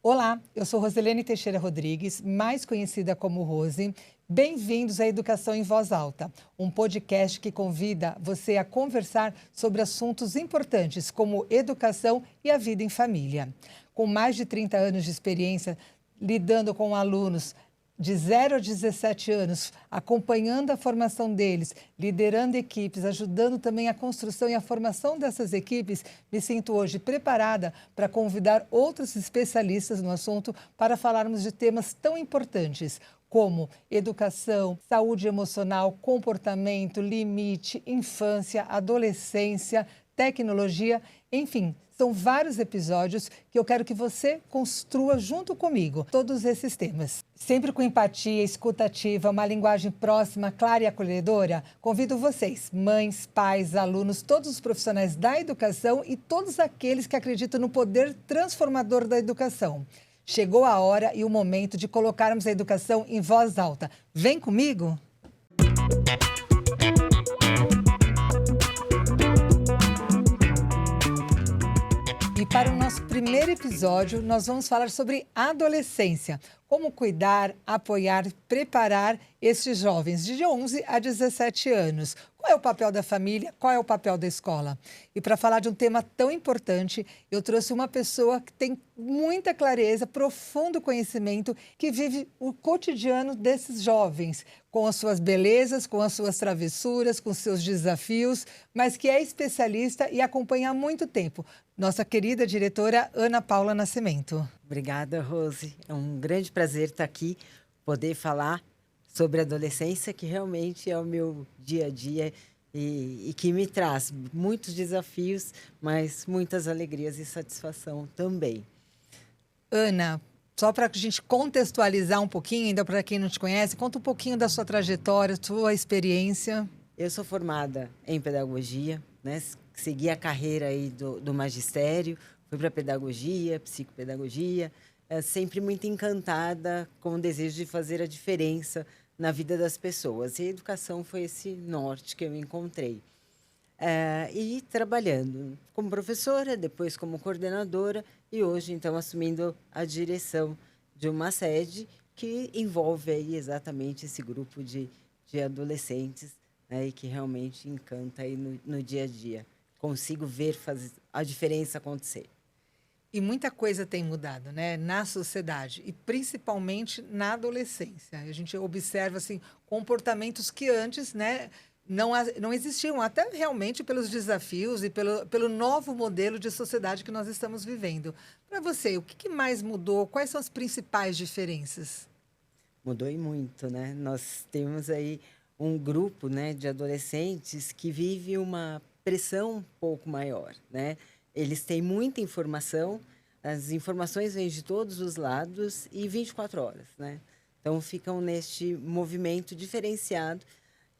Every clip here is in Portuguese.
Olá, eu sou Roselene Teixeira Rodrigues, mais conhecida como Rose. Bem-vindos à Educação em Voz Alta, um podcast que convida você a conversar sobre assuntos importantes como educação e a vida em família. Com mais de 30 anos de experiência lidando com alunos de 0 a 17 anos, acompanhando a formação deles, liderando equipes, ajudando também a construção e a formação dessas equipes, me sinto hoje preparada para convidar outros especialistas no assunto para falarmos de temas tão importantes como educação, saúde emocional, comportamento, limite, infância, adolescência, tecnologia, enfim. São vários episódios que eu quero que você construa junto comigo todos esses temas. Sempre com empatia, escutativa, uma linguagem próxima, clara e acolhedora, convido vocês, mães, pais, alunos, todos os profissionais da educação e todos aqueles que acreditam no poder transformador da educação. Chegou a hora e o momento de colocarmos a educação em voz alta. Vem comigo? E para o nosso primeiro episódio, nós vamos falar sobre adolescência. Como cuidar, apoiar, preparar estes jovens de 11 a 17 anos. Qual é o papel da família? Qual é o papel da escola? E para falar de um tema tão importante, eu trouxe uma pessoa que tem muita clareza, profundo conhecimento, que vive o cotidiano desses jovens, com as suas belezas, com as suas travessuras, com os seus desafios, mas que é especialista e acompanha há muito tempo. Nossa querida diretora Ana Paula Nascimento. Obrigada, Rose. É um grande prazer estar aqui, poder falar sobre adolescência, que realmente é o meu dia a dia e que me traz muitos desafios, mas muitas alegrias e satisfação também. Ana, só para a gente contextualizar um pouquinho, ainda para quem não te conhece, conta um pouquinho da sua trajetória, sua experiência. Eu sou formada em pedagogia, né? Segui a carreira aí do magistério, fui para pedagogia, psicopedagogia, sempre muito encantada com o desejo de fazer a diferença na vida das pessoas. E a educação foi esse norte que eu encontrei. E trabalhando como professora, depois como coordenadora e hoje, então, assumindo a direção de uma sede que envolve aí exatamente esse grupo de adolescentes, né, e que realmente encanta aí no dia a dia. Consigo ver a diferença acontecer. E muita coisa tem mudado, né, na sociedade e principalmente na adolescência. A gente observa assim comportamentos que antes, né, não existiam, até realmente pelos desafios e pelo novo modelo de sociedade que nós estamos vivendo. Para você, o que mais mudou? Quais são as principais diferenças? Mudou e muito, né? Nós temos aí um grupo, né, de adolescentes que vive uma pressão um pouco maior, né? Eles têm muita informação, as informações vêm de todos os lados e 24 horas, né? Então, ficam neste movimento diferenciado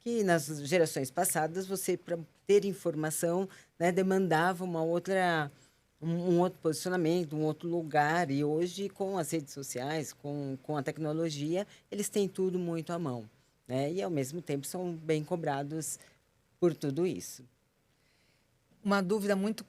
que nas gerações passadas, você, para ter informação, né, demandava um outro posicionamento, um outro lugar. E hoje, com as redes sociais, com a tecnologia, eles têm tudo muito à mão, né? E, ao mesmo tempo, são bem cobrados por tudo isso. Uma dúvida muito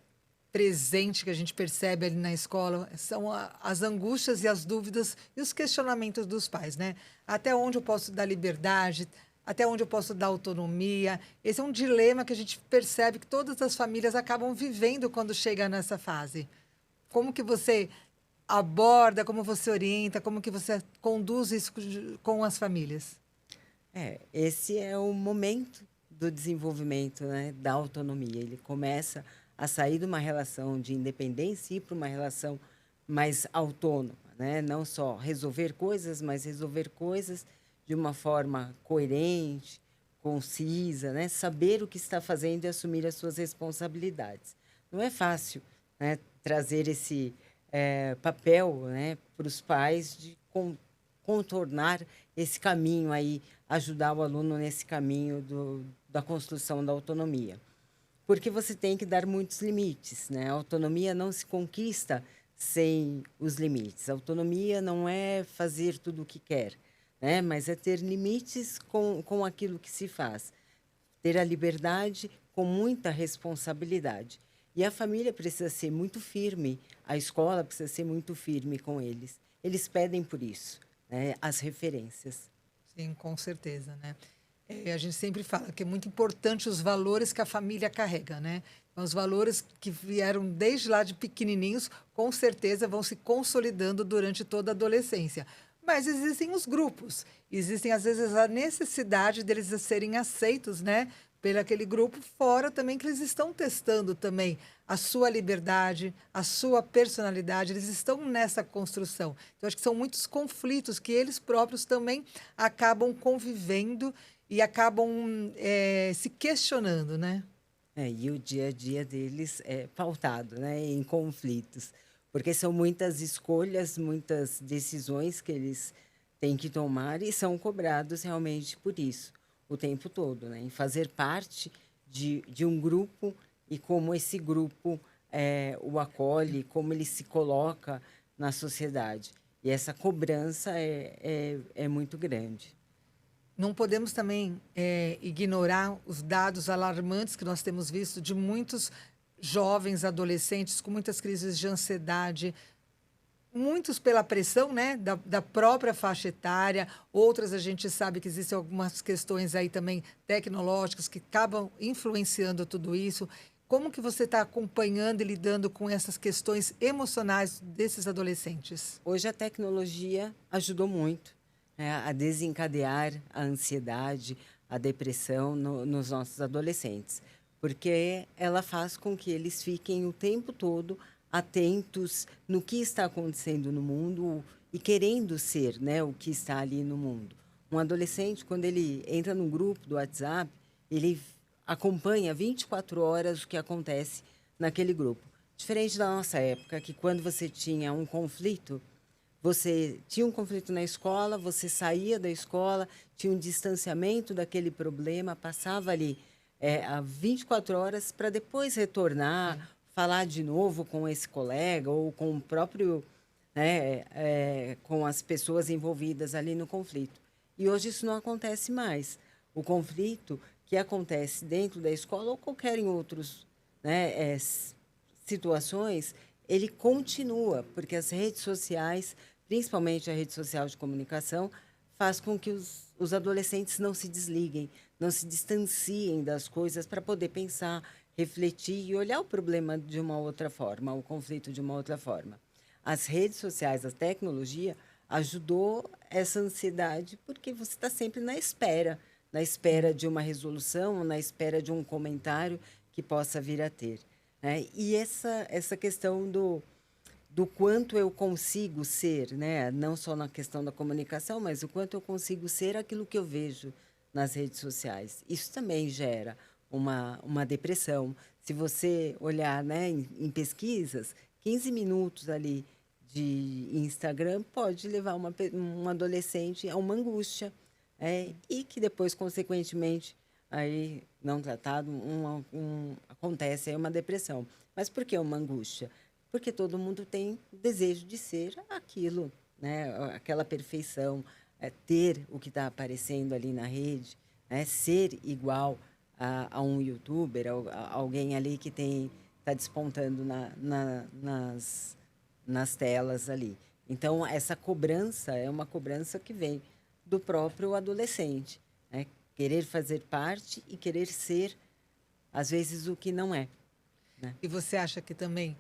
presente que a gente percebe ali na escola são as angústias e as dúvidas e os questionamentos dos pais, né? Até onde eu posso dar liberdade? Até onde eu posso dar autonomia? Esse é um dilema que a gente percebe que todas as famílias acabam vivendo quando chega nessa fase. Como que você aborda, como você orienta, como que você conduz isso com as famílias? Esse é o momento do desenvolvimento, né, da autonomia. Ele começa a sair de uma relação de independência e ir para uma relação mais autônoma, né? Não só resolver coisas, mas resolver coisas de uma forma coerente, concisa, né? Saber o que está fazendo e assumir as suas responsabilidades. Não é fácil, né, trazer esse papel, né, para os pais de contornar esse caminho aí, ajudar o aluno nesse caminho da construção da autonomia. Porque você tem que dar muitos limites, né? A autonomia não se conquista sem os limites. A autonomia não é fazer tudo o que quer, né? Mas é ter limites com aquilo que se faz. Ter a liberdade com muita responsabilidade. E a família precisa ser muito firme, a escola precisa ser muito firme com eles. Eles pedem por isso, né, as referências. Sim, com certeza, né? A gente sempre fala que é muito importante os valores que a família carrega, né? Então, os valores que vieram desde lá de pequenininhos, com certeza vão se consolidando durante toda a adolescência. Mas existem os grupos, existem às vezes a necessidade deles serem aceitos, né? Pelo aquele grupo, fora também que eles estão testando também a sua liberdade, a sua personalidade, eles estão nessa construção. Então, acho que são muitos conflitos que eles próprios também acabam convivendo e acabam se questionando, né? E o dia a dia deles é pautado, né, em conflitos, porque são muitas escolhas, muitas decisões que eles têm que tomar e são cobrados realmente por isso, o tempo todo, né, em fazer parte de um grupo e como esse grupo o acolhe, como ele se coloca na sociedade. E essa cobrança é muito grande. Não podemos também ignorar os dados alarmantes que nós temos visto de muitos jovens adolescentes com muitas crises de ansiedade, muitos pela pressão, né, da própria faixa etária, outras a gente sabe que existem algumas questões aí também tecnológicas que acabam influenciando tudo isso. Como que você está acompanhando e lidando com essas questões emocionais desses adolescentes? Hoje a tecnologia ajudou muito, né, a desencadear a ansiedade, a depressão nos nossos adolescentes, porque ela faz com que eles fiquem o tempo todo atentos no que está acontecendo no mundo e querendo ser, né, o que está ali no mundo. Um adolescente, quando ele entra num grupo do WhatsApp, ele acompanha 24 horas o que acontece naquele grupo. Diferente da nossa época, que quando você tinha um conflito, você tinha um conflito na escola, você saía da escola, tinha um distanciamento daquele problema, passava ali a 24 horas para depois retornar, falar de novo com esse colega ou com o próprio, né, com as pessoas envolvidas ali no conflito. E hoje isso não acontece mais. O conflito que acontece dentro da escola ou qualquer em outros, né, situações, ele continua, porque as redes sociais, principalmente a rede social de comunicação, faz com que os adolescentes não se desliguem, não se distanciem das coisas para poder pensar, refletir e olhar o problema de uma outra forma, o conflito de uma outra forma. As redes sociais, a tecnologia, ajudou essa ansiedade porque você está sempre na espera de uma resolução, na espera de um comentário que possa vir a ter, né? E essa questão do quanto eu consigo ser, né? Não só na questão da comunicação, mas o quanto eu consigo ser aquilo que eu vejo nas redes sociais. Isso também gera uma depressão. Se você olhar, né, em pesquisas, 15 minutos ali de Instagram pode levar um adolescente a uma angústia, e que depois, consequentemente, aí não tratado, acontece aí uma depressão. Mas por que uma angústia? Porque todo mundo tem desejo de ser aquilo, né? Aquela perfeição, ter o que está aparecendo ali na rede, né? Ser igual a um youtuber, a alguém ali que está despontando nas telas ali. Então, essa cobrança é uma cobrança que vem do próprio adolescente, né? Querer fazer parte e querer ser, às vezes, o que não é, né? E você acha que também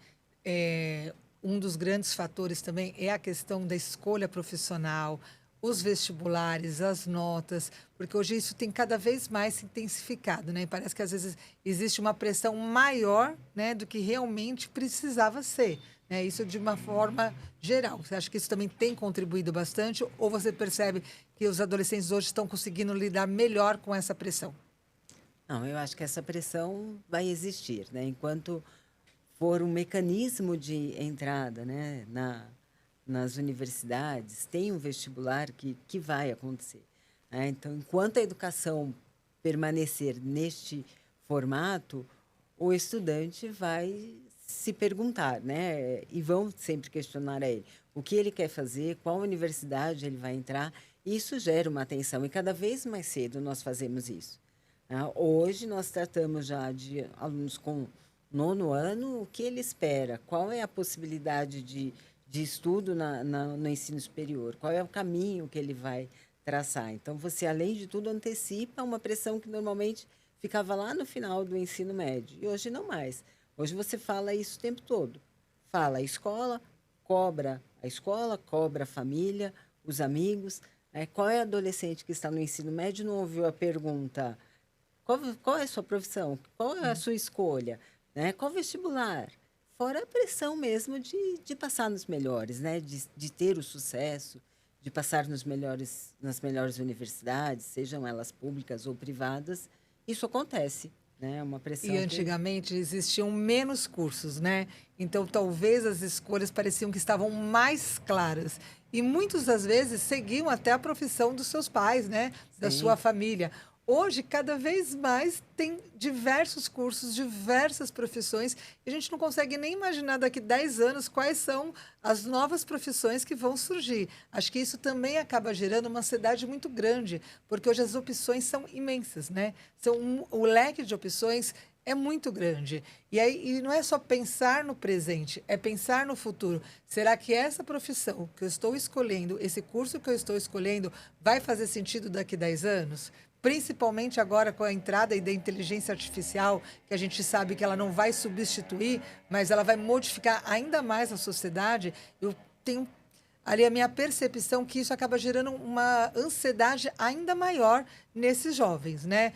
um dos grandes fatores também é a questão da escolha profissional, os vestibulares, as notas, porque hoje isso tem cada vez mais se intensificado, né? E parece que às vezes existe uma pressão maior, né, do que realmente precisava ser, né? Isso de uma forma geral. Você acha que isso também tem contribuído bastante ou você percebe que os adolescentes hoje estão conseguindo lidar melhor com essa pressão? Não, eu acho que essa pressão vai existir, né? Enquanto for um mecanismo de entrada, né, nas universidades, tem um vestibular que vai acontecer, né? Então, enquanto a educação permanecer neste formato, o estudante vai se perguntar, né? E vão sempre questionar a ele o que ele quer fazer, qual universidade ele vai entrar. Isso gera uma atenção e cada vez mais cedo nós fazemos isso, né? Hoje nós tratamos já de alunos com nono ano, o que ele espera? Qual é a possibilidade de estudo no ensino superior? Qual é o caminho que ele vai traçar? Então, você, além de tudo, antecipa uma pressão que normalmente ficava lá no final do ensino médio. E hoje não mais. Hoje você fala isso o tempo todo. Fala a escola, cobra a família, os amigos. Qual é o adolescente que está no ensino médio e não ouviu a pergunta: qual é a sua profissão? Qual é a sua escolha? Né? Qual vestibular? Fora a pressão mesmo de passar nos melhores, né? De ter o sucesso, de passar nas melhores universidades, sejam elas públicas ou privadas. Isso acontece, né? É uma pressão E que... antigamente existiam menos cursos, né? Então talvez as escolhas pareciam que estavam mais claras. E muitas das vezes seguiam até a profissão dos seus pais, né? Da sua Sim. família. Hoje, cada vez mais, tem diversos cursos, diversas profissões, e a gente não consegue nem imaginar daqui 10 anos quais são as novas profissões que vão surgir. Acho que isso também acaba gerando uma ansiedade muito grande, porque hoje as opções são imensas, né? O leque de opções é muito grande. E aí, e não é só pensar no presente, é pensar no futuro. Será que essa profissão que eu estou escolhendo, esse curso que eu estou escolhendo, vai fazer sentido daqui 10 anos? Principalmente agora com a entrada aí da inteligência artificial, que a gente sabe que ela não vai substituir, mas ela vai modificar ainda mais a sociedade. Eu tenho ali a minha percepção que isso acaba gerando uma ansiedade ainda maior nesses jovens, né?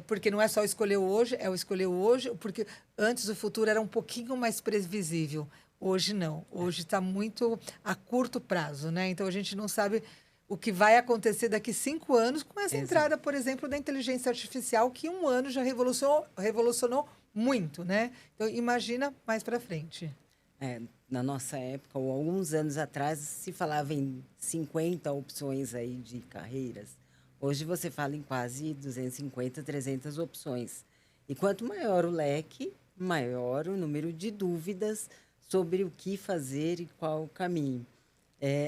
Porque não é só escolher o hoje, é o escolher o hoje, porque antes o futuro era um pouquinho mais previsível. Hoje não. Hoje está muito a curto prazo, né? Então a gente não sabe o que vai acontecer daqui 5 anos com essa Exato. entrada, por exemplo, da inteligência artificial, que em um ano já revolucionou muito, né? Então imagina mais para frente. Na nossa época, ou alguns anos atrás, se falava em 50 opções aí de carreiras. Hoje você fala em quase 250, 300 opções. E quanto maior o leque, maior o número de dúvidas sobre o que fazer e qual o caminho.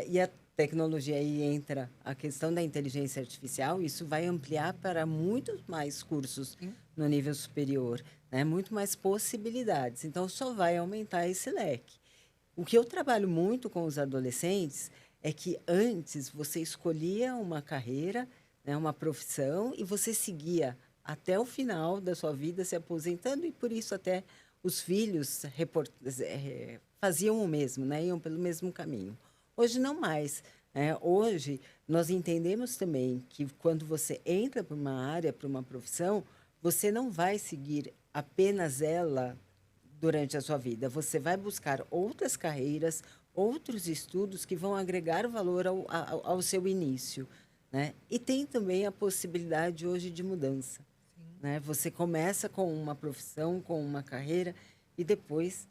E a tecnologia aí entra a questão da inteligência artificial, isso vai ampliar para muitos mais cursos no nível superior, né? Muito mais possibilidades. Então, só vai aumentar esse leque. O que eu trabalho muito com os adolescentes é que antes você escolhia uma carreira, né, uma profissão, e você seguia até o final da sua vida se aposentando, e por isso até os filhos faziam o mesmo, né, iam pelo mesmo caminho. Hoje não mais. Hoje nós entendemos também que quando você entra para uma área, para uma profissão, você não vai seguir apenas ela durante a sua vida. Você vai buscar outras carreiras, outros estudos que vão agregar valor ao seu início, né? E tem também a possibilidade hoje de mudança, né? Você começa com uma profissão, com uma carreira e depois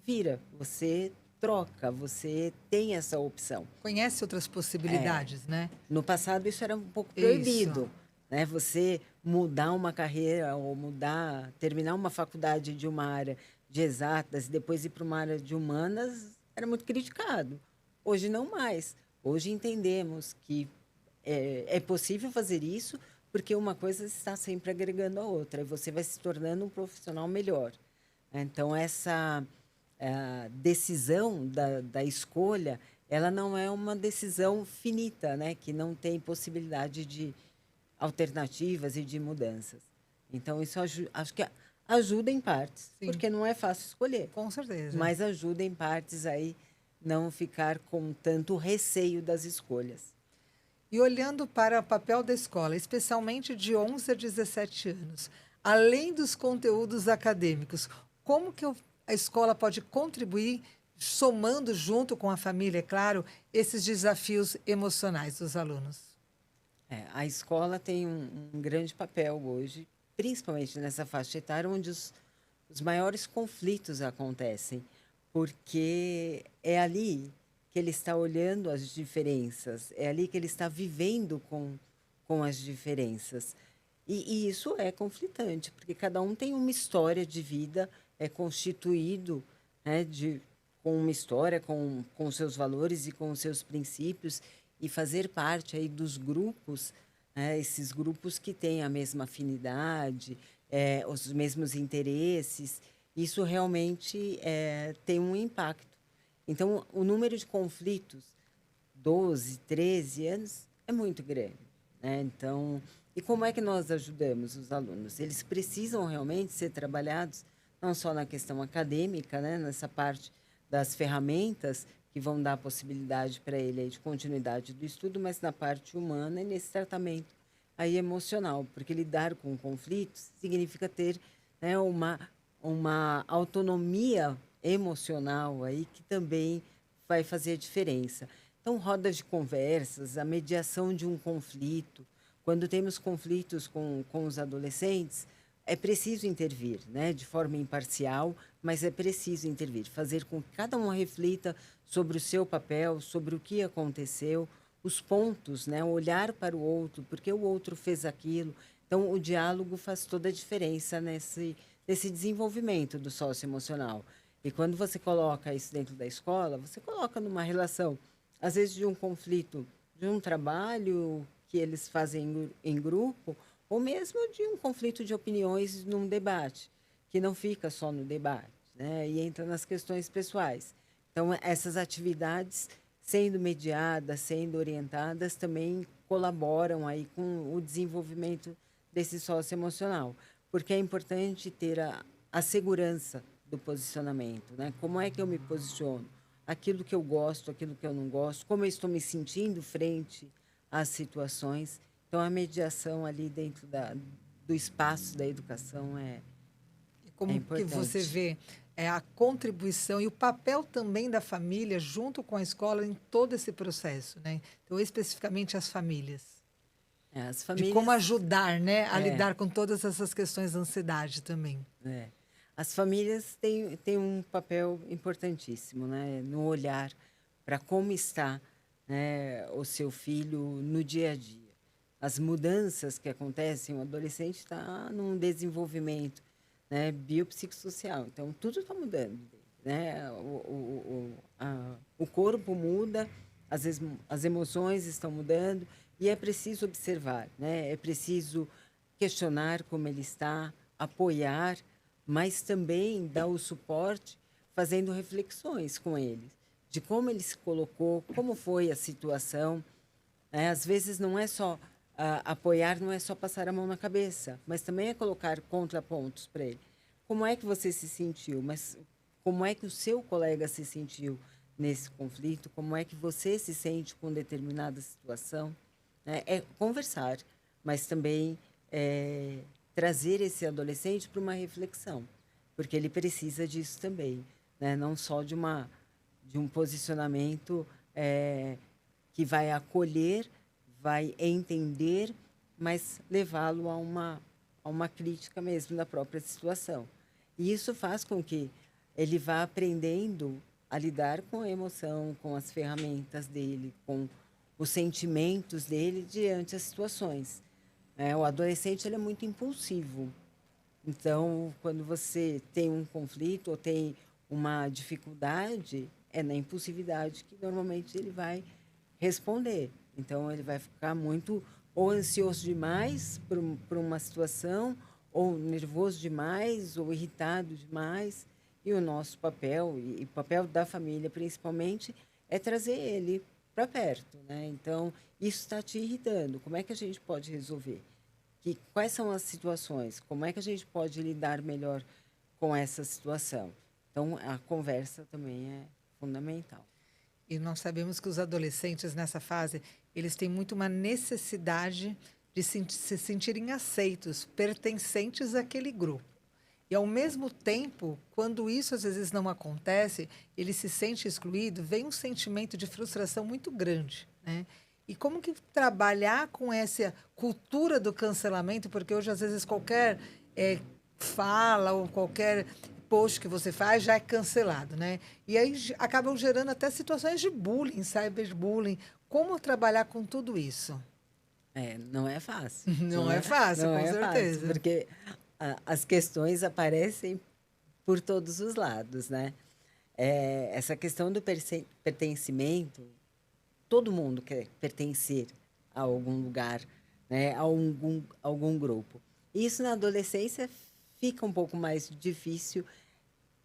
vira, você troca, você tem essa opção. Conhece outras possibilidades, né? No passado isso era um pouco Isso. proibido, né? Você mudar uma carreira ou terminar uma faculdade de uma área de exatas e depois ir para uma área de humanas era muito criticado. Hoje não mais. Hoje entendemos que é possível fazer isso porque uma coisa está sempre agregando a outra e você vai se tornando um profissional melhor. Então, essa decisão da escolha, ela não é uma decisão finita, né? Que não tem possibilidade de alternativas e de mudanças. Então, isso acho que ajuda em partes, Sim, porque não é fácil escolher, com certeza. mas ajuda em partes aí não ficar com tanto receio das escolhas. E olhando para o papel da escola, especialmente de 11 a 17 anos, além dos conteúdos acadêmicos, como que a escola pode contribuir, somando junto com a família, é claro, esses desafios emocionais dos alunos? A escola tem um grande papel hoje, principalmente nessa faixa etária, onde os maiores conflitos acontecem, porque é ali que ele está olhando as diferenças, é ali que ele está vivendo com as diferenças. E isso é conflitante, porque cada um tem uma história de vida, é constituído, né, com uma história, com seus valores e com os seus princípios, e fazer parte aí dos grupos, né, esses grupos que têm a mesma afinidade, os mesmos interesses. isso realmente tem um impacto. Então, o número de conflitos, 12, 13 anos, é muito grande, né? Então, e como é que nós ajudamos os alunos? Eles precisam realmente ser trabalhados não só na questão acadêmica, né, nessa parte das ferramentas que vão dar a possibilidade para ele aí de continuidade do estudo, mas na parte humana e nesse tratamento aí emocional, porque lidar com conflitos significa ter, né, uma autonomia emocional aí que também vai fazer a diferença. Então, rodas de conversas, a mediação de um conflito. Quando temos conflitos com os adolescentes, é preciso intervir, né? De forma imparcial, mas é preciso intervir. Fazer com que cada um reflita sobre o seu papel, sobre o que aconteceu, os pontos, né? Olhar para o outro, porque o outro fez aquilo. Então, o diálogo faz toda a diferença nesse desenvolvimento do socioemocional. E quando você coloca isso dentro da escola, você coloca numa relação, às vezes de um conflito, de um trabalho que eles fazem em grupo, ou mesmo de um conflito de opiniões num debate, que não fica só no debate, né? E entra nas questões pessoais. Então, essas atividades, sendo mediadas, sendo orientadas, também colaboram aí com o desenvolvimento desse socioemocional, porque é importante ter a segurança do posicionamento, né? Como é que eu me posiciono? Aquilo que eu gosto, aquilo que eu não gosto, como eu estou me sentindo frente às situações. Então, a mediação ali dentro do espaço da educação E é como que você importante. vê a contribuição e o papel também da família junto com a escola em todo esse processo, né? Então, especificamente as famílias, As de como famílias, ajudar, né, a é, lidar com todas essas questões da ansiedade também. é, as famílias têm um papel importantíssimo, né, no olhar para como está, né, o seu filho no dia a dia. As mudanças que acontecem, o adolescente está num desenvolvimento, né, biopsicossocial. Então, tudo está mudando, né? O corpo muda, as emoções estão mudando e é preciso observar, né? É preciso questionar como ele está, apoiar, mas também dar o suporte, fazendo reflexões com ele, de como ele se colocou, como foi a situação. Às vezes não é só apoiar, não é só passar a mão na cabeça, mas também é colocar contrapontos para ele. Como é que você se sentiu? Mas como é que o seu colega se sentiu nesse conflito? Como é que você se sente com determinada situação? É conversar, mas também trazer esse adolescente para uma reflexão, porque ele precisa disso também, né? Não só de um posicionamento que vai acolher, vai entender, mas levá-lo a uma crítica mesmo da própria situação. E isso faz com que ele vá aprendendo a lidar com a emoção, com as ferramentas dele, com os sentimentos dele diante das situações. O adolescente ele é muito impulsivo. Então, quando você tem um conflito ou tem uma dificuldade, é na impulsividade que normalmente ele vai responder. Então, ele vai ficar muito ou ansioso demais por uma situação, ou nervoso demais, ou irritado demais. E o nosso papel, e o papel da família principalmente, é trazer ele para perto, né? Então, isso está te irritando. Como é que a gente pode resolver? Quais são as situações? Como é que a gente pode lidar melhor com essa situação? Então, a conversa também é fundamental. E nós sabemos que os adolescentes nessa fase, eles têm muito uma necessidade de se sentirem aceitos, pertencentes àquele grupo. E, ao mesmo tempo, quando isso às vezes não acontece, ele se sente excluído, vem um sentimento de frustração muito grande, né? E como que trabalhar com essa cultura do cancelamento, porque hoje às vezes qualquer fala ou qualquer post que você faz já é cancelado, né? E aí acabam gerando até situações de bullying, cyberbullying. Como trabalhar com tudo isso? Não é fácil, Não é fácil, não com é fácil, certeza. porque as questões aparecem por todos os lados, né? Essa questão do pertencimento, todo mundo quer pertencer a algum lugar, né? A algum grupo. Isso na adolescência fica um pouco mais difícil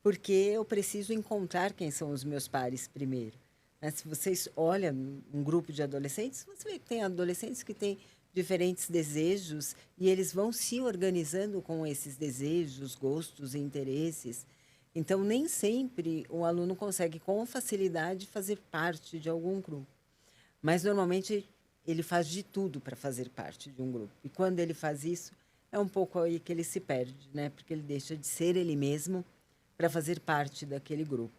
porque eu preciso encontrar quem são os meus pares primeiro. Né? Se vocês olham um grupo de adolescentes, você vê que tem adolescentes que têm diferentes desejos e eles vão se organizando com esses desejos, gostos e interesses. Então, nem sempre o aluno consegue, com facilidade, fazer parte de algum grupo. Mas, normalmente, ele faz de tudo para fazer parte de um grupo. E, quando ele faz isso, é um pouco aí que ele se perde, né? Porque ele deixa de ser ele mesmo para fazer parte daquele grupo.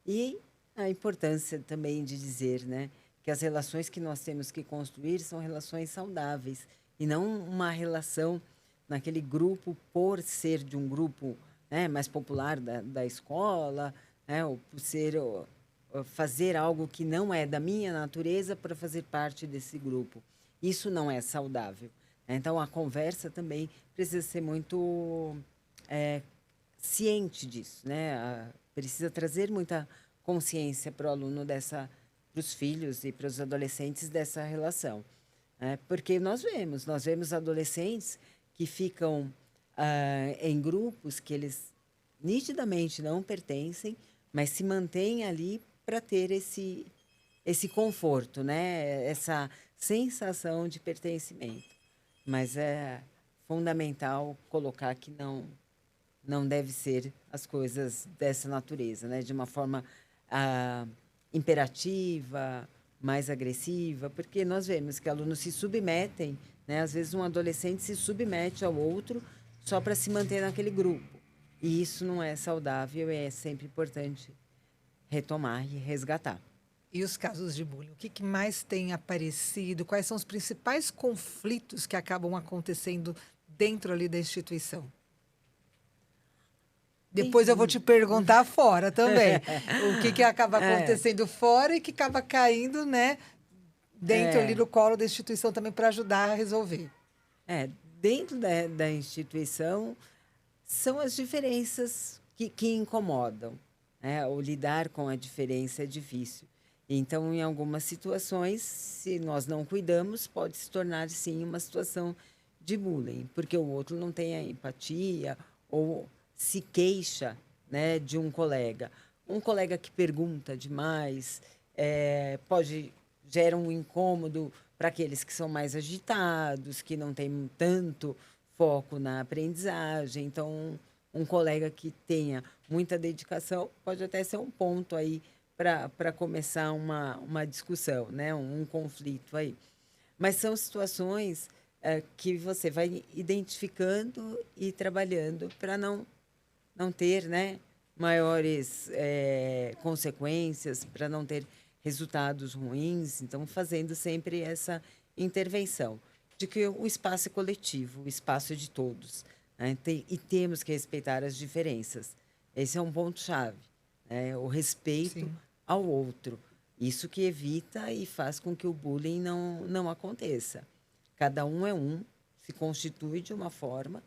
E a importância também de dizer, né, que as relações que nós temos que construir são relações saudáveis e não uma relação naquele grupo por ser de um grupo, né, mais popular da escola, né, ou por ser ou fazer algo que não é da minha natureza para fazer parte desse grupo. Isso não é saudável. Então, a conversa também precisa ser muito ciente disso, né? Precisa trazer muita consciência para o aluno para os filhos e para os adolescentes dessa relação, né? Porque nós vemos adolescentes que ficam em grupos que eles nitidamente não pertencem, mas se mantêm ali para ter esse conforto, né? Essa sensação de pertencimento. Mas é fundamental colocar que não deve ser as coisas dessa natureza, né? De uma forma imperativa, mais agressiva, porque nós vemos que alunos se submetem, né? Às vezes um adolescente se submete ao outro só para se manter naquele grupo. E isso não é saudável e é sempre importante retomar e resgatar. E os casos de bullying? O que mais tem aparecido? Quais são os principais conflitos que acabam acontecendo dentro ali da instituição? Depois eu vou te perguntar fora também. O que acaba acontecendo fora e que acaba caindo, né, dentro ali do colo da instituição também para ajudar a resolver. Dentro da instituição, são as diferenças que incomodam. Né? O lidar com a diferença é difícil. Então, em algumas situações, se nós não cuidamos, pode se tornar, sim, uma situação de bullying, porque o outro não tem a empatia ou se queixa, né, de um colega. Um colega que pergunta demais gera um incômodo para aqueles que são mais agitados, que não têm tanto foco na aprendizagem. Então, um colega que tenha muita dedicação pode até ser um ponto aí para começar uma discussão, né? Um conflito aí. Mas são situações que você vai identificando e trabalhando para não ter, né, maiores consequências, para não ter resultados ruins. Então, fazendo sempre essa intervenção de que o espaço é coletivo, o espaço é de todos, né? E temos que respeitar as diferenças. Esse é um ponto-chave, né? O respeito Sim. ao outro. Isso que evita e faz com que o bullying não aconteça. Cada um é um, se constitui de uma forma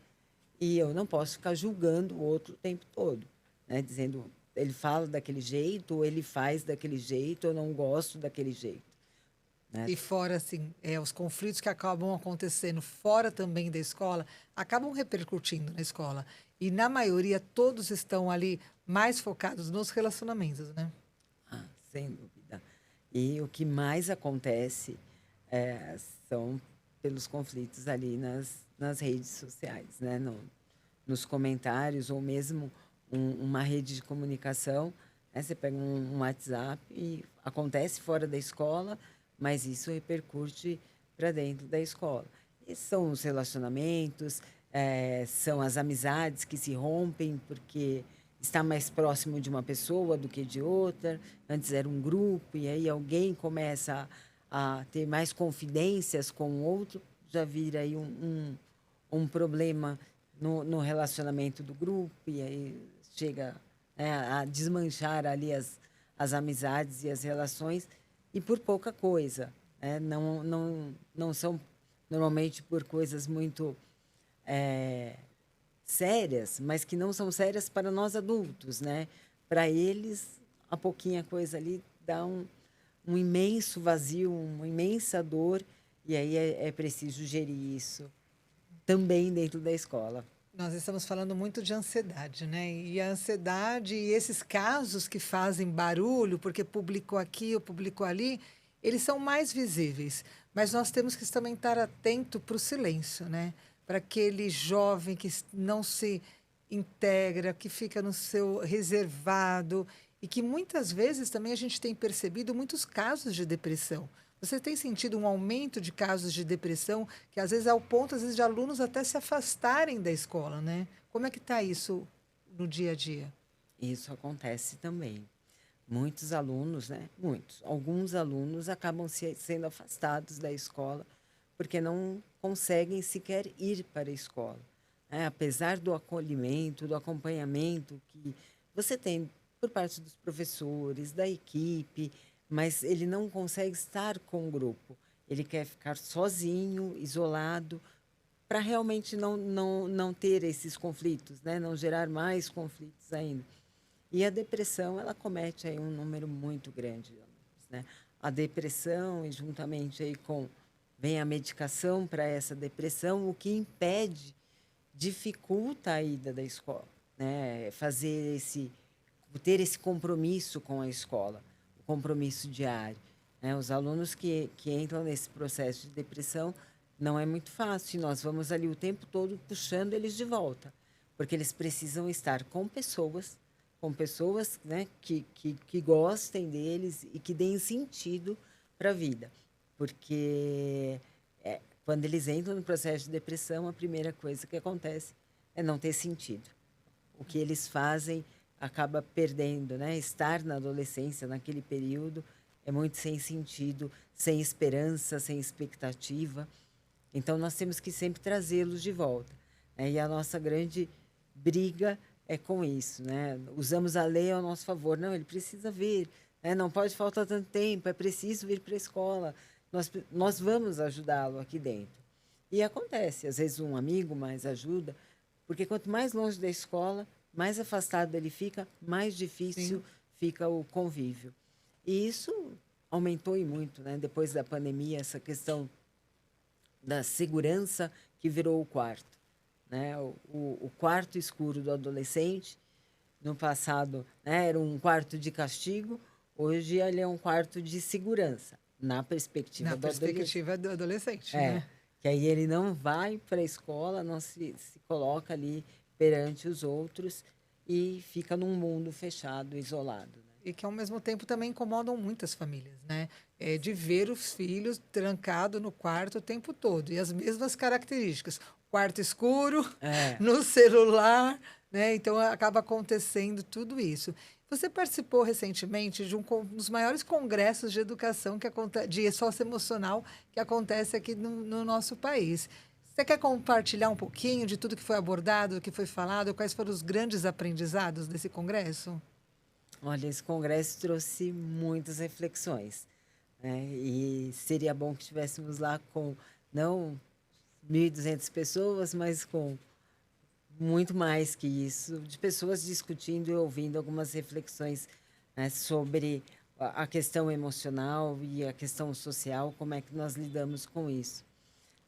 e eu não posso ficar julgando o outro o tempo todo, né? Dizendo, ele fala daquele jeito, ou ele faz daquele jeito, eu não gosto daquele jeito. Né? E fora, assim, os conflitos que acabam acontecendo fora também da escola, acabam repercutindo na escola. E, na maioria, todos estão ali mais focados nos relacionamentos, né? Sem dúvida. E o que mais acontece são pelos conflitos ali nas redes sociais, né? Nos comentários, ou mesmo uma rede de comunicação. Né? Você pega um WhatsApp e acontece fora da escola, mas isso repercute para dentro da escola. E são os relacionamentos, são as amizades que se rompem porque está mais próximo de uma pessoa do que de outra. Antes era um grupo, e aí alguém começa a ter mais confidências com o outro, já vira aí um problema no relacionamento do grupo, e aí chega, né, a desmanchar ali as amizades e as relações, e por pouca coisa. Né? Não são normalmente por coisas muito sérias, mas que não são sérias para nós adultos, né? Para eles, a pouquinha coisa ali dá um imenso vazio, uma imensa dor, e aí é preciso gerir isso também dentro da escola. Nós estamos falando muito de ansiedade, né? E a ansiedade e esses casos que fazem barulho, porque publicou aqui ou publicou ali, eles são mais visíveis. Mas nós temos que também estar atento para o silêncio, né? Para aquele jovem que não se integra, que fica no seu reservado e que muitas vezes também a gente tem percebido muitos casos de depressão. Você tem sentido um aumento de casos de depressão, que às vezes é ao ponto, às vezes, de alunos até se afastarem da escola, né? Como é que está isso no dia a dia? Isso acontece também. Muitos alunos, né? Muitos. Alguns alunos acabam sendo afastados da escola porque não conseguem sequer ir para a escola. Apesar do acolhimento, do acompanhamento que você tem por parte dos professores, da equipe, mas ele não consegue estar com o grupo. Ele quer ficar sozinho, isolado, para realmente não ter esses conflitos, né? Não gerar mais conflitos ainda. E a depressão, ela comete aí um número muito grande de alunos, né? A depressão, e juntamente aí com vem a medicação para essa depressão, o que impede, dificulta a ida da escola, né? Ter esse compromisso com a escola, o compromisso diário, né? Os alunos que entram nesse processo de depressão, não é muito fácil. Nós vamos ali o tempo todo puxando eles de volta, porque eles precisam estar com pessoas, né, que gostem deles e que deem sentido para a vida. Porque quando eles entram no processo de depressão, a primeira coisa que acontece é não ter sentido. O que eles fazem acaba perdendo, né? Estar na adolescência, naquele período, é muito sem sentido, sem esperança, sem expectativa. Então, nós temos que sempre trazê-los de volta, né? E a nossa grande briga é com isso, né? Usamos a lei ao nosso favor. Não, ele precisa vir, né? Não pode faltar tanto tempo, é preciso vir para a escola. Nós vamos ajudá-lo aqui dentro. E acontece, às vezes um amigo mais ajuda, porque quanto mais longe da escola, mais afastado ele fica, mais difícil Sim. fica o convívio. E isso aumentou e muito, né? Depois da pandemia, essa questão da segurança que virou o quarto, né? O quarto escuro do adolescente, no passado, né, era um quarto de castigo, hoje ele é um quarto de segurança, na Na perspectiva do adolescente. perspectiva do adolescente, É, né? que aí ele não vai para a escola, não se coloca ali perante os outros e fica num mundo fechado, isolado, né? E que, ao mesmo tempo, também incomodam muitas famílias, né? É, de ver os filhos trancados no quarto o tempo todo. E as mesmas características. Quarto escuro, É, no celular, né? Então, acaba acontecendo tudo isso. Você participou recentemente de um dos maiores congressos de educação de socioemocional que acontece aqui no nosso país. Você quer compartilhar um pouquinho de tudo que foi abordado, do que foi falado, quais foram os grandes aprendizados desse congresso? olha, esse congresso trouxe muitas reflexões, né? E seria bom que estivéssemos lá com não 1.200 pessoas, mas com muito mais que isso, de pessoas discutindo e ouvindo algumas reflexões, né, sobre a questão emocional e a questão social, como é que nós lidamos com isso.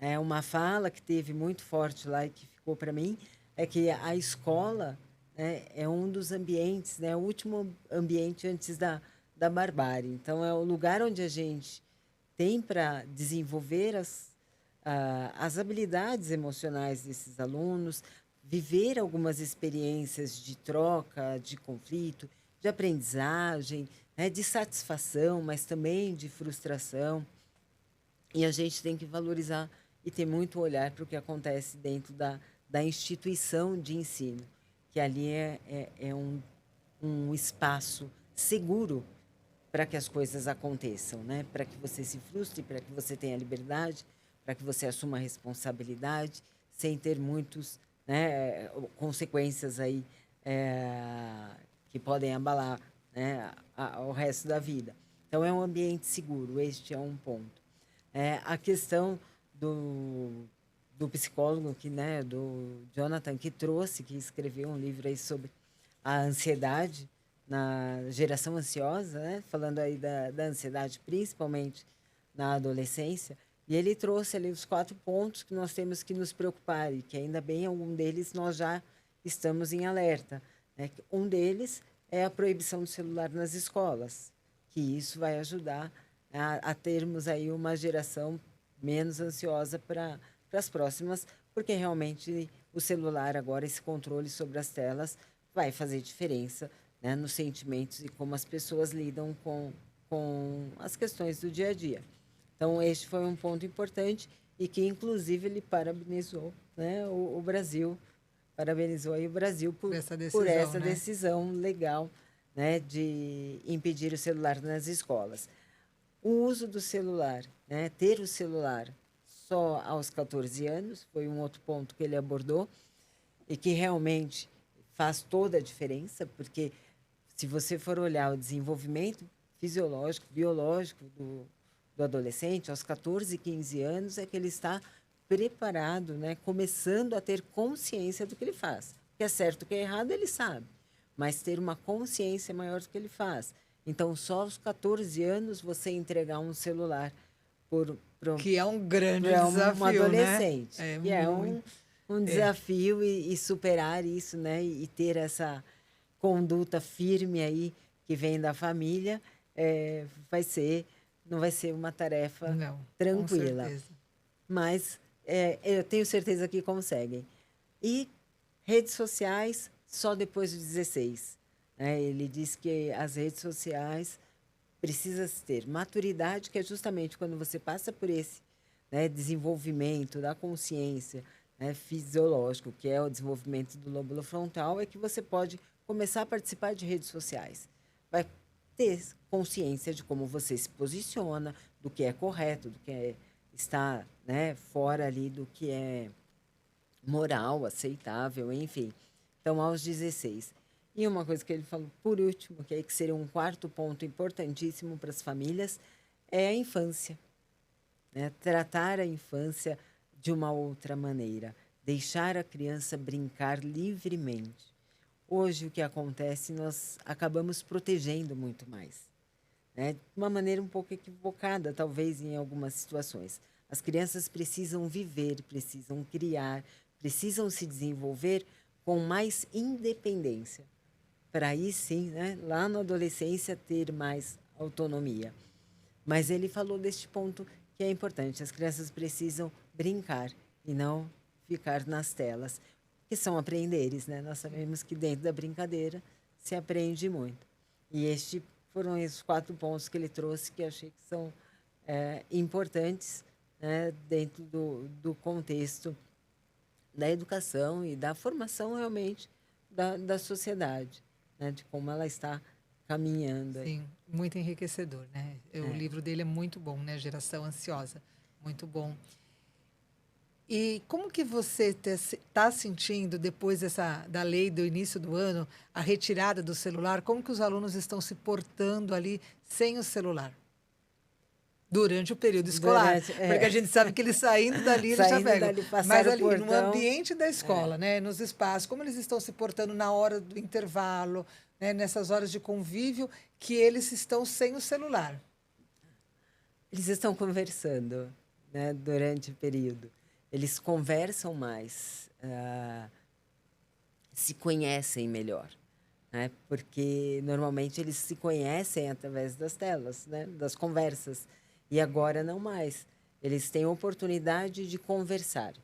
É uma fala que teve muito forte lá e que ficou para mim é que a escola, né, é um dos ambientes, né, o último ambiente antes da barbárie. Então, é o lugar onde a gente tem para desenvolver as habilidades emocionais desses alunos, viver algumas experiências de troca, de conflito, de aprendizagem, né, de satisfação, mas também de frustração. E a gente tem que valorizar e ter muito olhar para o que acontece dentro da instituição de ensino, que ali é um espaço seguro para que as coisas aconteçam, né? Para que você se frustre, para que você tenha liberdade, para que você assuma a responsabilidade, sem ter muitos, né, consequências aí, que podem abalar, né, o resto da vida. Então, é um ambiente seguro, este é um ponto. A questão do psicólogo, né, do Jonathan, que trouxe, que escreveu um livro aí sobre a ansiedade, na geração ansiosa, né? Falando aí da ansiedade, principalmente na adolescência, E ele trouxe ali os 4 pontos que nós temos que nos preocupar, e que ainda bem algum deles nós já estamos em alerta, né? Um deles é a proibição do celular nas escolas, que isso vai ajudar a termos aí uma geração menos ansiosa para as próximas, porque realmente o celular agora, esse controle sobre as telas, vai fazer diferença, né, nos sentimentos e como as pessoas lidam com as questões do dia a dia. Então, este foi um ponto importante e que, inclusive, ele parabenizou, né, o Brasil, parabenizou aí o Brasil por essa né? decisão legal, né, de impedir o celular nas escolas. O uso do celular, né, ter o celular só aos 14 anos, foi um outro ponto que ele abordou, e que realmente faz toda a diferença, porque se você for olhar o desenvolvimento fisiológico, biológico do adolescente, aos 14, 15 anos, é que ele está preparado, né, começando a ter consciência do que ele faz. O que é certo, o que é errado, ele sabe, mas ter uma consciência maior do que ele faz. Então, só aos 14 anos, você entregar um celular Que é um grande para um desafio, né? adolescente, É que é muito. um desafio e superar isso, né? E ter essa conduta firme aí que vem da família, não vai ser uma tarefa Não, com tranquila, certeza. mas eu tenho certeza que conseguem. E redes sociais só depois dos 16. Né? Ele diz que as redes sociais precisa ter maturidade, que é justamente quando você passa por esse, né, desenvolvimento da consciência, né, fisiológico, que é o desenvolvimento do lóbulo frontal, é que você pode começar a participar de redes sociais. Vai ter consciência de como você se posiciona, do que é correto, do que está, né, fora ali do que é moral, aceitável, enfim. Então, aos 16. E uma coisa que ele falou, por último, que, que seria um quarto ponto importantíssimo para as famílias, é a infância. Né? Tratar a infância de uma outra maneira. Deixar a criança brincar livremente. Hoje, o que acontece, nós acabamos protegendo muito mais. Né? De uma maneira um pouco equivocada, talvez, em algumas situações. As crianças precisam viver, precisam criar, precisam se desenvolver com mais independência, para aí sim, né, lá na adolescência, ter mais autonomia. Mas ele falou deste ponto que é importante: as crianças precisam brincar e não ficar nas telas, que são aprenderes, né? Nós sabemos que dentro da brincadeira se aprende muito. E estes foram os 4 pontos que ele trouxe, que eu achei que são importantes, né, dentro do contexto da educação e da formação realmente da sociedade, né, de como ela está caminhando. Sim, muito enriquecedor, né? O livro dele é muito bom, né? Geração Ansiosa, muito bom. E como que você está sentindo, depois da lei do início do ano, a retirada do celular? Como que os alunos estão se portando ali sem o celular? Durante o período escolar. Porque a gente sabe que eles saindo dali, eles já Saindo pegam. dali, Mas passaram o ali, no portão. ambiente da escola, né? Nos espaços, como eles estão se portando na hora do intervalo, né? Nessas horas de convívio, que eles estão sem o celular. Eles estão conversando, né, durante o período. Eles conversam mais, se conhecem melhor, né? Porque normalmente eles se conhecem através das telas, né, das conversas. E agora não mais. Eles têm oportunidade de conversar,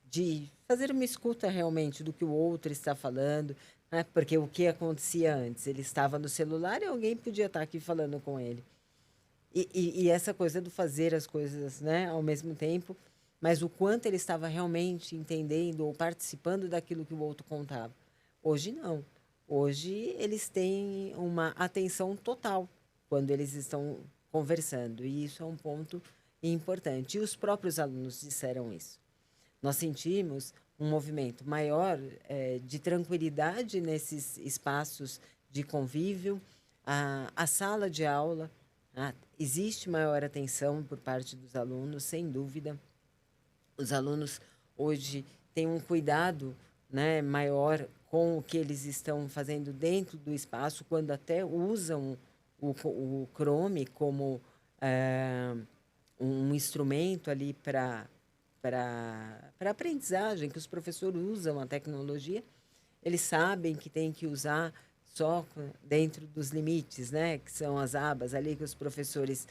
de fazer uma escuta realmente do que o outro está falando, né? Porque o que acontecia antes? Ele estava no celular e alguém podia estar aqui falando com ele. E essa coisa do fazer as coisas, né, ao mesmo tempo, mas o quanto ele estava realmente entendendo ou participando daquilo que o outro contava. Hoje não. Hoje eles têm uma atenção total quando eles estão conversando, e isso é um ponto importante. E os próprios alunos disseram isso. Nós sentimos um movimento maior de tranquilidade nesses espaços de convívio, a sala de aula. Existe maior atenção por parte dos alunos, sem dúvida. Os alunos hoje têm um cuidado, né, maior com o que eles estão fazendo dentro do espaço, quando até usam o Chrome como um instrumento ali para aprendizagem, que os professores usam a tecnologia, eles sabem que tem que usar só dentro dos limites, né? Que são as abas ali que os professores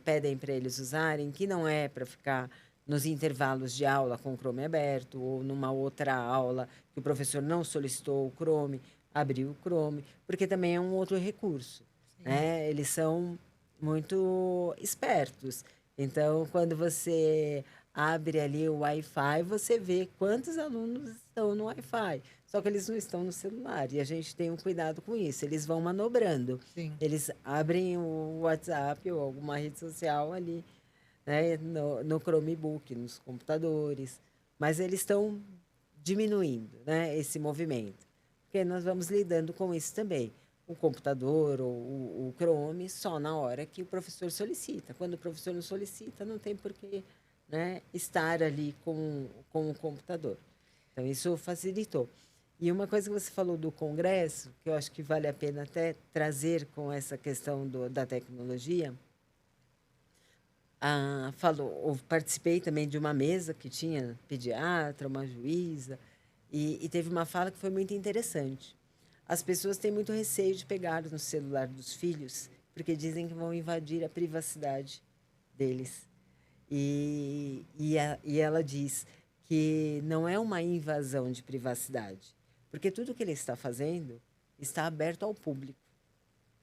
pedem para eles usarem, que não é para ficar nos intervalos de aula com o Chrome aberto ou numa outra aula que o professor não solicitou o Chrome, abrir o Chrome, porque também é um outro recurso, né? Eles são muito espertos. Então, quando você abre ali o Wi-Fi, você vê quantos alunos estão no Wi-Fi. Só que eles não estão no celular e a gente tem um cuidado com isso. Eles vão manobrando. Sim. Eles abrem o WhatsApp ou alguma rede social ali, né, no Chromebook, nos computadores. Mas eles estão diminuindo, né, esse movimento. Porque nós vamos lidando com isso também. O computador ou o Chrome só na hora que o professor solicita. Quando o professor não solicita, não tem por que, né, estar ali com o computador. Então, isso facilitou. E uma coisa que você falou do congresso, que eu acho que vale a pena até trazer com essa questão da tecnologia, participei também de uma mesa que tinha pediatra, uma juíza, e teve uma fala que foi muito interessante. As pessoas têm muito receio de pegar no celular dos filhos, porque dizem que vão invadir a privacidade deles. E ela diz que não é uma invasão de privacidade, porque tudo que ele está fazendo está aberto ao público,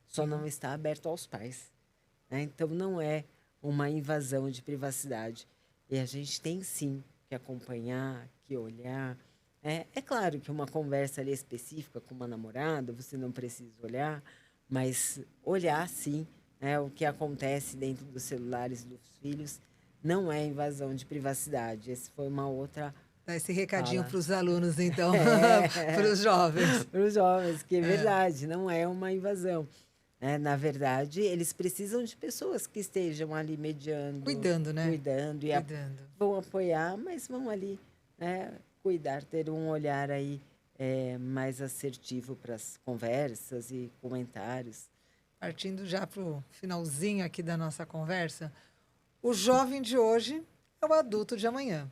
só não está aberto aos pais, né? Então, não é uma invasão de privacidade. E a gente tem, sim, que acompanhar, que olhar. É claro que uma conversa ali específica com uma namorada, você não precisa olhar, mas olhar, sim, né, o que acontece dentro dos celulares dos filhos não é invasão de privacidade. Essa foi uma outra Dá esse recadinho fala. para os alunos, então, para os jovens. Para os jovens, que é verdade, não é uma invasão. Né? Na verdade, eles precisam de pessoas que estejam ali mediando, Cuidando, né? cuidando, e Cuidando. vão apoiar, mas vão ali, né, cuidar, ter um olhar aí mais assertivo para as conversas e comentários. Partindo já para o finalzinho aqui da nossa conversa, o jovem de hoje é o adulto de amanhã.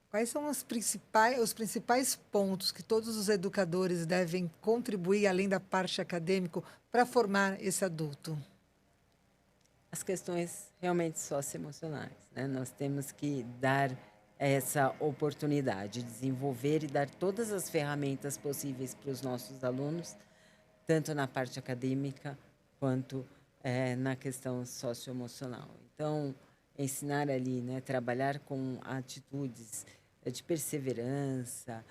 Quais são os principais pontos que todos os educadores devem contribuir, além da parte acadêmica, para formar esse adulto? As questões realmente socioemocionais, né? Nós temos que dar essa oportunidade, desenvolver e dar todas as ferramentas possíveis para os nossos alunos, tanto na parte acadêmica quanto na questão socioemocional. Então, ensinar ali, né, trabalhar com atitudes de perseverança,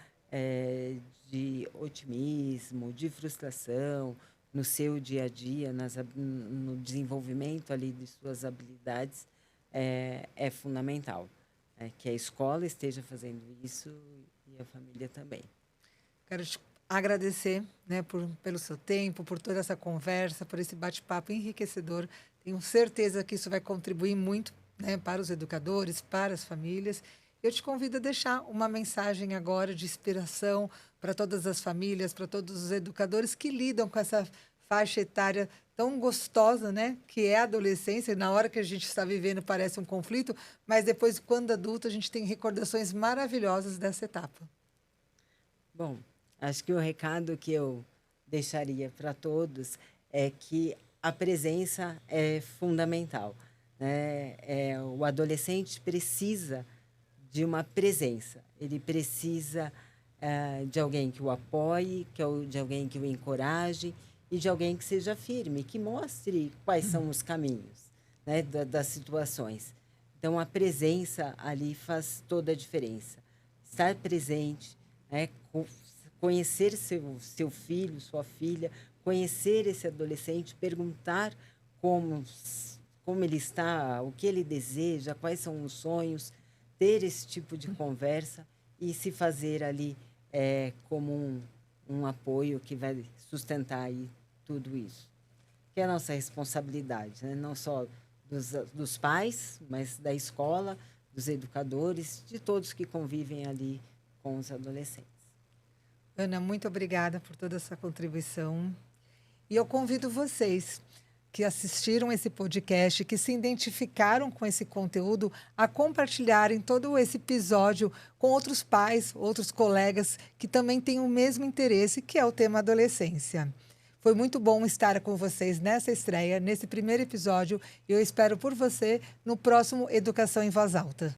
de otimismo, de frustração no seu dia a dia, no desenvolvimento ali de suas habilidades, é fundamental. Que a escola esteja fazendo isso e a família também. Quero te agradecer, né, pelo seu tempo, por toda essa conversa, por esse bate-papo enriquecedor. Tenho certeza que isso vai contribuir muito, né, para os educadores, para as famílias. Eu te convido a deixar uma mensagem agora de inspiração para todas as famílias, para todos os educadores que lidam com essa faixa etária tão gostosa, né, que é a adolescência. Na hora que a gente está vivendo parece um conflito, mas depois, quando adulto, a gente tem recordações maravilhosas dessa etapa. Bom, acho que o recado que eu deixaria para todos é que a presença é fundamental, né? O adolescente precisa de uma presença. Ele precisa de alguém que o apoie, de alguém que o encoraje e de alguém que seja firme, que mostre quais são os caminhos, né, das situações. Então, a presença ali faz toda a diferença. Estar presente, né, conhecer seu filho, sua filha, conhecer esse adolescente, perguntar como ele está, o que ele deseja, quais são os sonhos, ter esse tipo de conversa e se fazer ali como um apoio que vai sustentar aí tudo isso. Que é a nossa responsabilidade, né? Não só dos pais, mas da escola, dos educadores, de todos que convivem ali com os adolescentes. Ana, muito obrigada por toda essa contribuição. E eu convido vocês que assistiram esse podcast, que se identificaram com esse conteúdo, a compartilharem todo esse episódio com outros pais, outros colegas que também têm o mesmo interesse, que é o tema adolescência. Foi muito bom estar com vocês nessa estreia, nesse primeiro episódio, e eu espero por você no próximo Educação em Voz Alta.